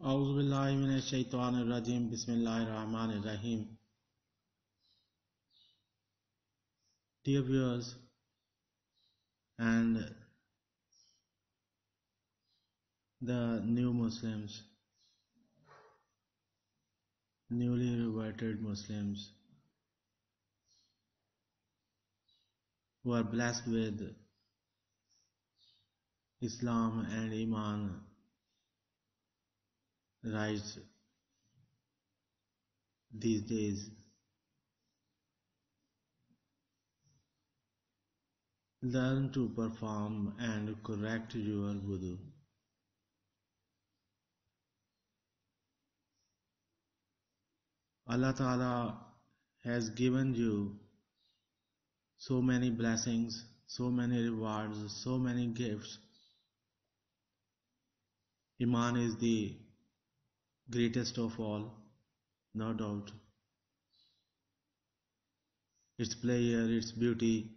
Auzubillahiminash-shaytanir-rajim. Bismillahir-rahmanir-rahim. Dear viewers and the new Muslims, newly reverted Muslims who are blessed with Islam and Iman rights these days, learn to perform and correct your wudu. Allah Ta'ala has given you so many blessings, so many rewards, so many gifts. Iman is the greatest of all, no doubt. Its pleasure, its beauty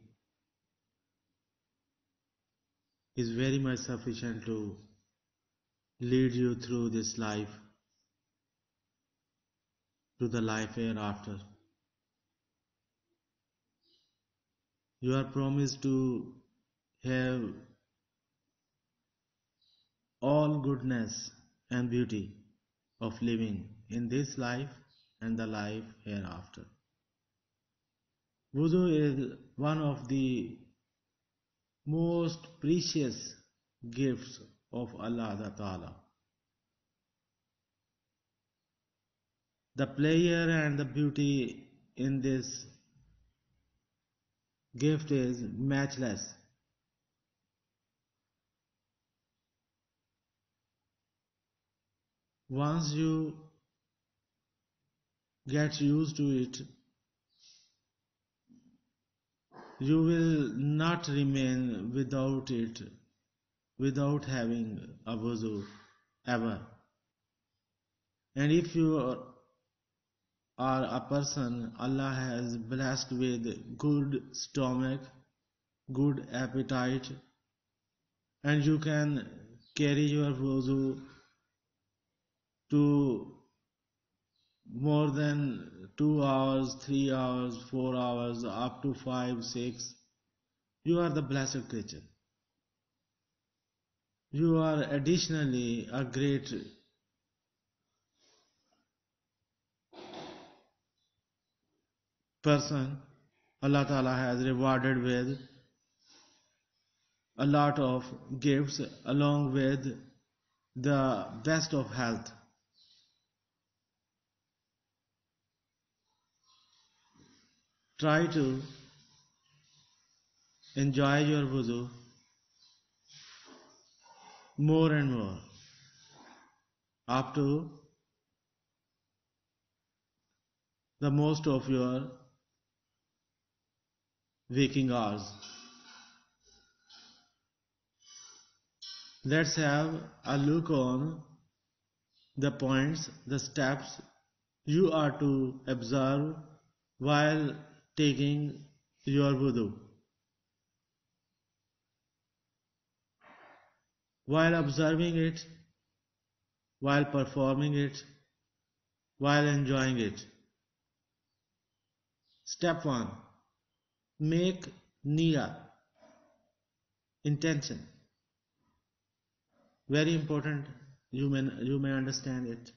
is very much sufficient to lead you through this life to the life hereafter. You are promised to have all goodness and beauty of living in this life and the life hereafter. Wudu is one of the most precious gifts of Allah Ta'ala. The pleasure and the beauty in this gift is matchless. Once you get used to it, you will not remain without it, without having a wudu ever. And if you are a person Allah has blessed with good stomach, good appetite, and you can carry your wudu to more than 2 hours, 3 hours, 4 hours, up to 5, 6, you are the blessed creature. You are additionally a great person. Allah Ta'ala has rewarded with a lot of gifts along with the best of health. Try to enjoy your wudu more and more up to the most of your waking hours. Let's have a look on the points, the steps you are to observe while taking your wudu. While observing it, while performing it, while enjoying it. Step 1. Make niyyah, intention. Very important, you may understand it.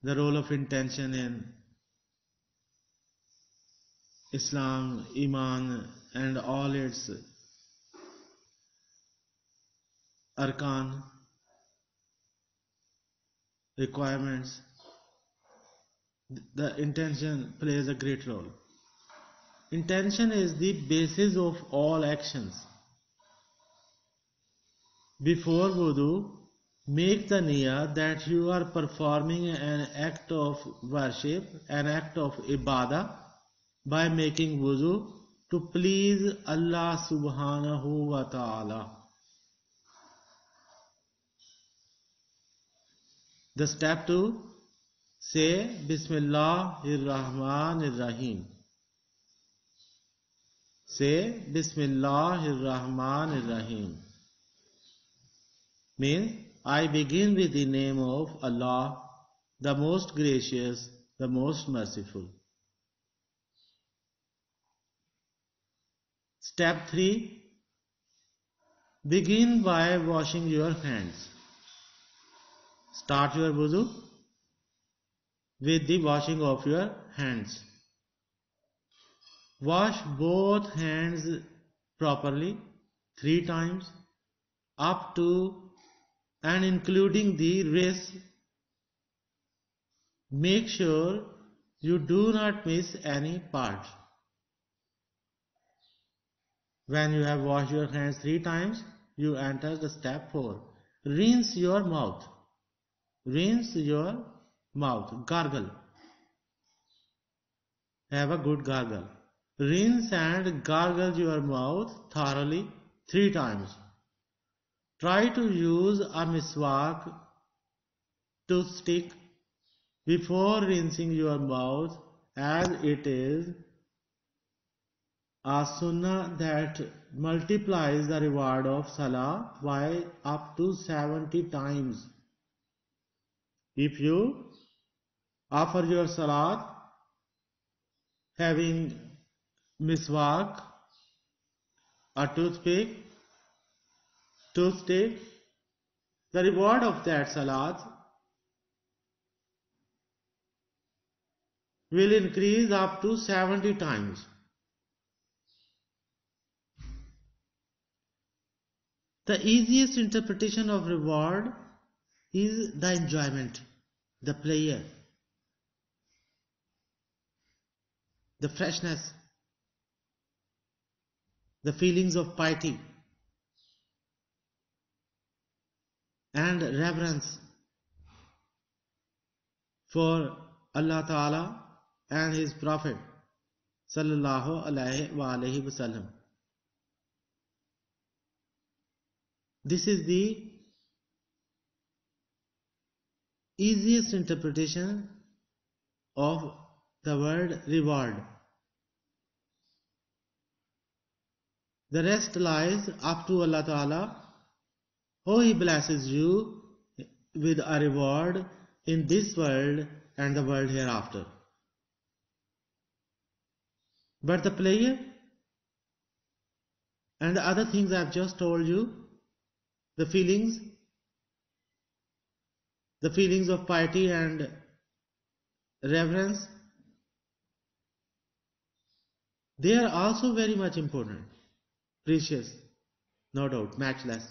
The role of intention in Islam, Iman and all its arkan, requirements. The intention plays a great role. Intention is the basis of all actions. Before wudu, make the niyyah that you are performing an act of worship, an act of ibadah by making wudu to please Allah subhanahu wa ta'ala. The step 2, say Bismillahir-Rahmanir-Rahim. Say Bismillahir-Rahmanir-Rahim. Means I begin with the name of Allah, the most gracious, the most merciful. Step 3. Begin by washing your hands. Start your wudu with the washing of your hands. Wash both hands properly 3 times up to and including the wrist. Make sure you do not miss any part. When you have washed your hands 3 times, you enter the step 4. Rinse your mouth. Rinse your mouth. Gargle. Have a good gargle. Rinse and gargle your mouth thoroughly 3 times. Try to use a miswak toothpick before rinsing your mouth, as it is a sunnah that multiplies the reward of salah by up to 70 times. If you offer your salat having miswak, a toothpick, toothstick, the reward of that salat will increase up to 70 times. The easiest interpretation of reward is the enjoyment, the pleasure, the freshness, the feelings of piety and reverence for Allah Ta'ala and His Prophet Sallallahu Alaihi Wasallam. This is the easiest interpretation of the word reward. The rest lies up to Allah Ta'ala. Oh, He blesses you with a reward in this world and the world hereafter. But the pleasure and the other things I have just told you, the feelings of piety and reverence, they are also very much important, precious, no doubt, matchless.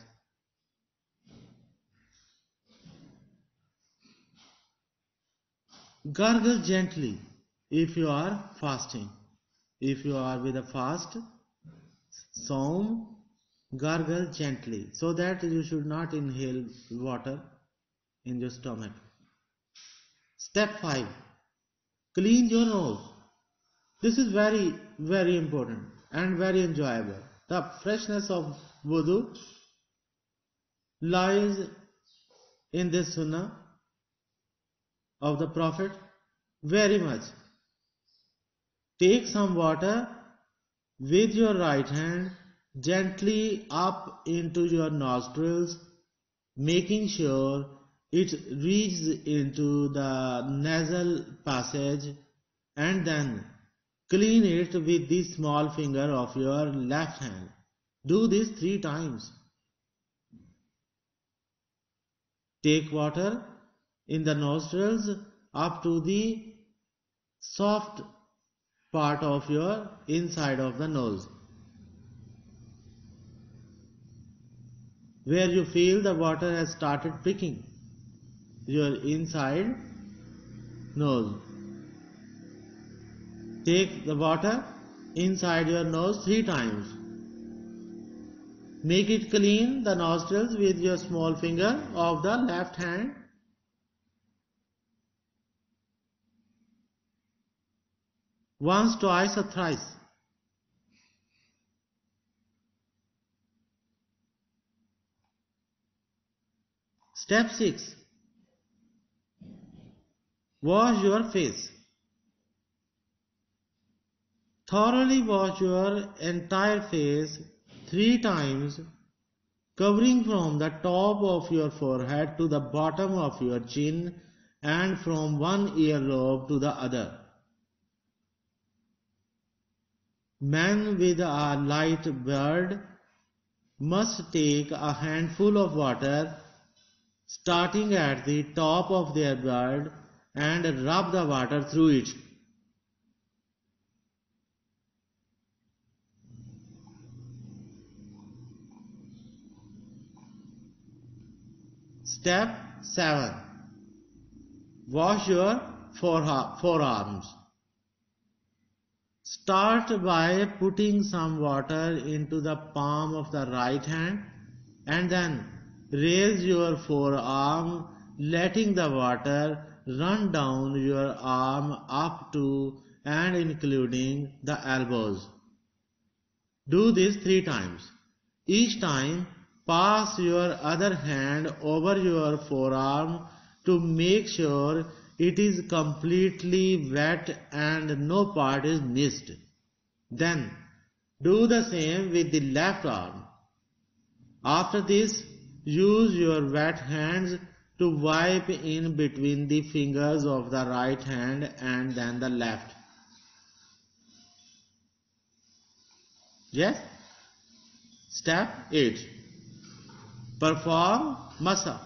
Gargle gently if you are fasting. If you are with a fast, saum, gargle gently so that you should not inhale water in your stomach. Step 5. Clean your nose. This is very, very important and very enjoyable. The freshness of wudu lies in this sunnah of the Prophet very much. Take some water with your right hand gently up into your nostrils, making sure it reaches into the nasal passage, and then clean it with the small finger of your left hand. Do this 3 times. Take water in the nostrils up to the soft part of your inside of the nose, where you feel the water has started pricking your inside nose. Take the water inside your nose 3 times. Make it clean the nostrils with your small finger of the left hand. Once, twice or thrice. Step 6. Wash your face. Thoroughly wash your entire face 3 times, covering from the top of your forehead to the bottom of your chin and from one earlobe to the other. Men with a light beard must take a handful of water starting at the top of their beard and rub the water through it. Step 7. Wash your forearms. Start by putting some water into the palm of the right hand and then raise your forearm, letting the water run down your arm up to and including the elbows. Do this 3 times. Each time, pass your other hand over your forearm to make sure it is completely wet and no part is missed. Then, do the same with the left arm. After this, use your wet hands to wipe in between the fingers of the right hand and then the left. Yes? Step 8. Perform masa.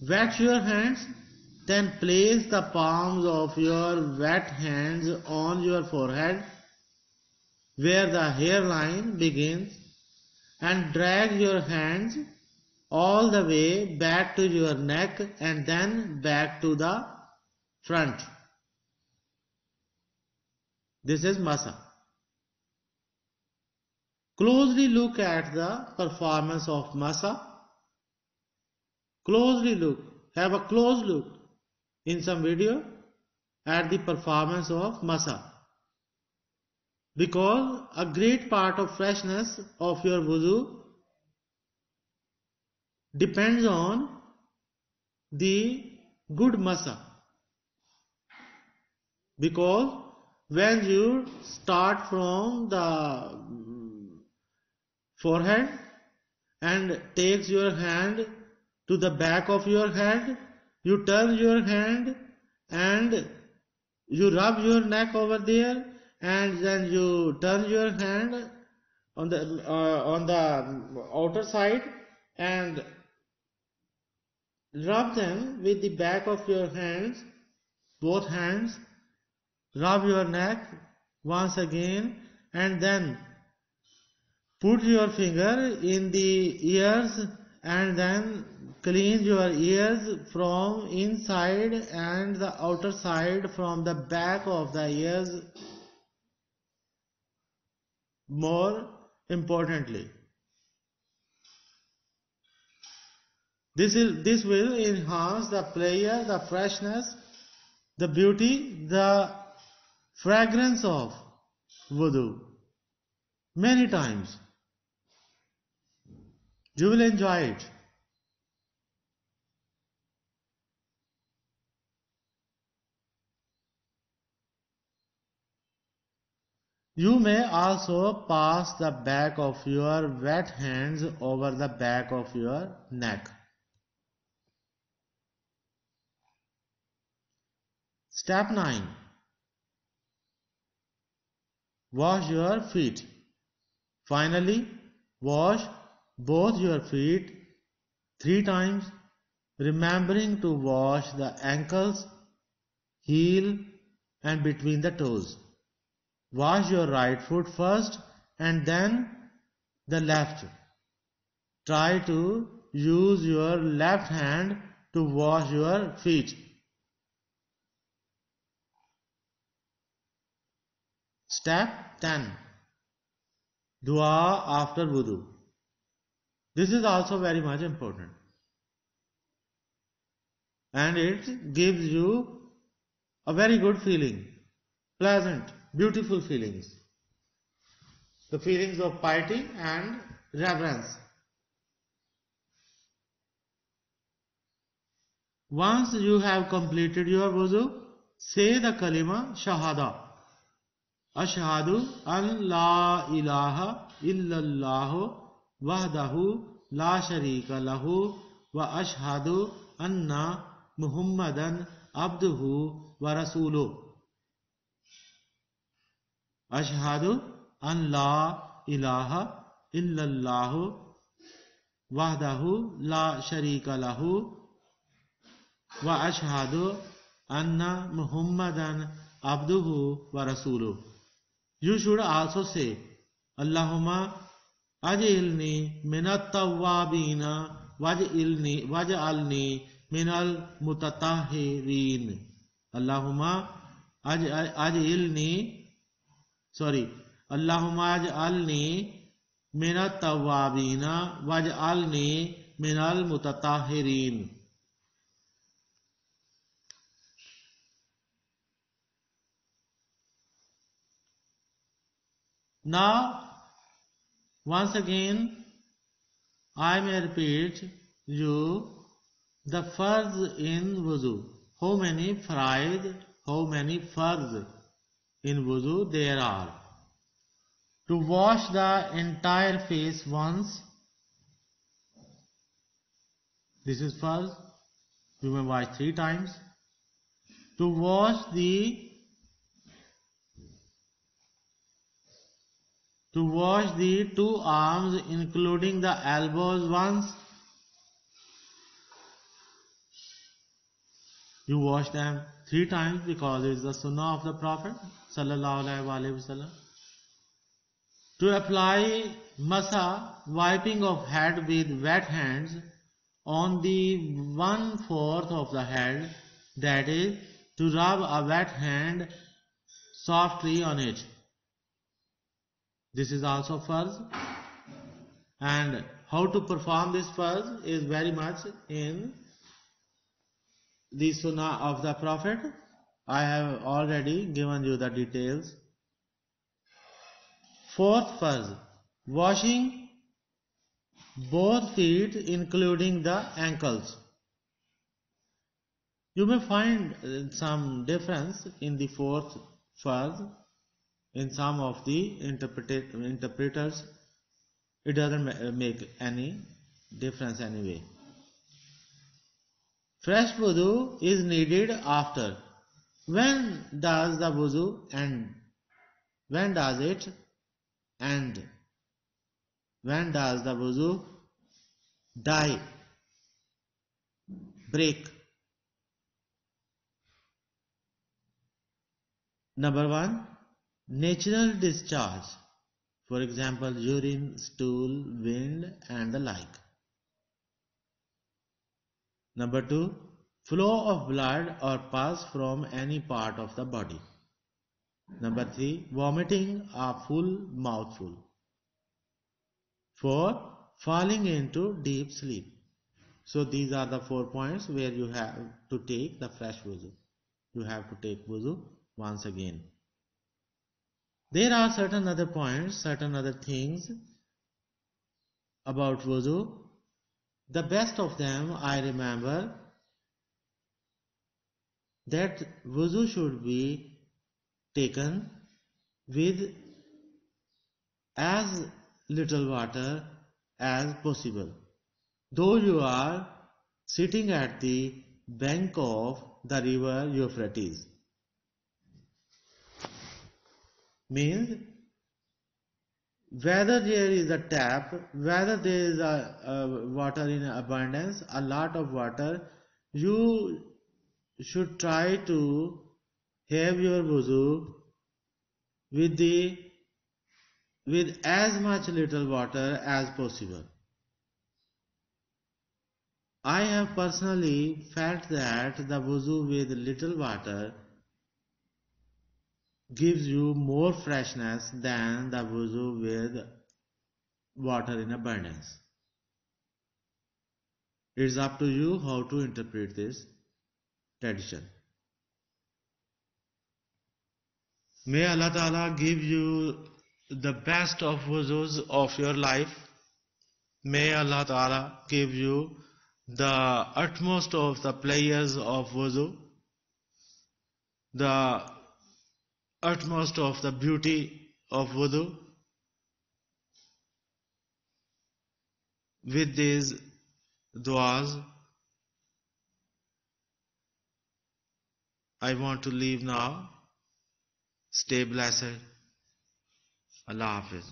Wet your hands, then place the palms of your wet hands on your forehead where the hairline begins and drag your hands all the way back to your neck and then back to the front. This is masa. Closely look at the performance of masa. Closely look. Have a close look in some video at the performance of masa. Because a great part of freshness of your wudu depends on the good masa. Because when you start from the forehead and takes your hand to the back of your head, you turn your hand and you rub your neck over there, and then you turn your hand on the outer side and rub them with the back of your hands, both hands. Rub your neck once again and then put your finger in the ears and then clean your ears from inside and the outer side from the back of the ears. More importantly, this will enhance the pleasure, the freshness, the beauty, the fragrance of wudu. Many times. You will enjoy it. You may also pass the back of your wet hands over the back of your neck. Step 9. Wash your feet. Finally, wash both your feet 3 times, remembering to wash the ankles, heel and between the toes. Wash your right foot first and then the left. Try to use your left hand to wash your feet. Step 10. Dua after wudu. This is also very much important. And it gives you a very good feeling. Pleasant, beautiful feelings. The feelings of piety and reverence. Once you have completed your wudu, say the kalima shahada. Ashhadu an la ilaha illallah वहदहु ला शरीका लहु व अशहदु अन्ना Muhammadan अब्दुहु व रसूलुहु। अशहदु अन ला इलाहा इल्लल्लाहु वहदहु ला शरीका लहु व अशहदु अन्ना Muhammadan abduhu wa rasuluh. You should also say, Allahumma ajilni minat tawwabina waj'alni minal mutatahhirin. Allahumma aj'alni minat tawwabina waj'alni minal mutatahhirin. Now, once again, I may repeat you the farz in wuzu. How many faraid, how many farz in wuzu there are? To wash the entire face once, this is farz. You may wash 3 times. To wash the 2 arms including the elbows once. You wash them 3 times because it is the sunnah of the Prophet sallallahu alaihi wasallam. To apply masa, wiping of head with wet hands on the 1/4 of the head, that is, to rub a wet hand softly on it. This is also farz, and how to perform this farz is very much in the sunnah of the Prophet. I have already given you the details. 4th farz, washing both feet including the ankles. You may find some difference in the 4th farz. In some of the interpreters, it doesn't make any difference anyway. Fresh wudu is needed after. When does the wudu end? When does it end? When does the wudu die, break? Number 1, natural discharge, for example urine, stool, wind and the like. Number 2, flow of blood or pus from any part of the body. Number 3, vomiting a full mouthful. 4, falling into deep sleep. So these are the 4 points where you have to take the fresh wuzu. You have to take wuzu once again. There are certain other points, certain other things about wuzu. The best of them, I remember that wuzu should be taken with as little water as possible. Though you are sitting at the bank of the river Euphrates. Means whether there is a tap, whether there is a water in abundance, a lot of water, you should try to have your wuzu with as much little water as possible. I have personally felt that the wuzu with little water gives you more freshness than the wuzu with water in abundance. It is up to you how to interpret this tradition. May Allah Ta'ala give you the best of wuzus of your life. May Allah Ta'ala give you the utmost of the pleasures of wuzu, the utmost of the beauty of wudu. with these duas, I want to leave now. Stay blessed. Allah Hafiz.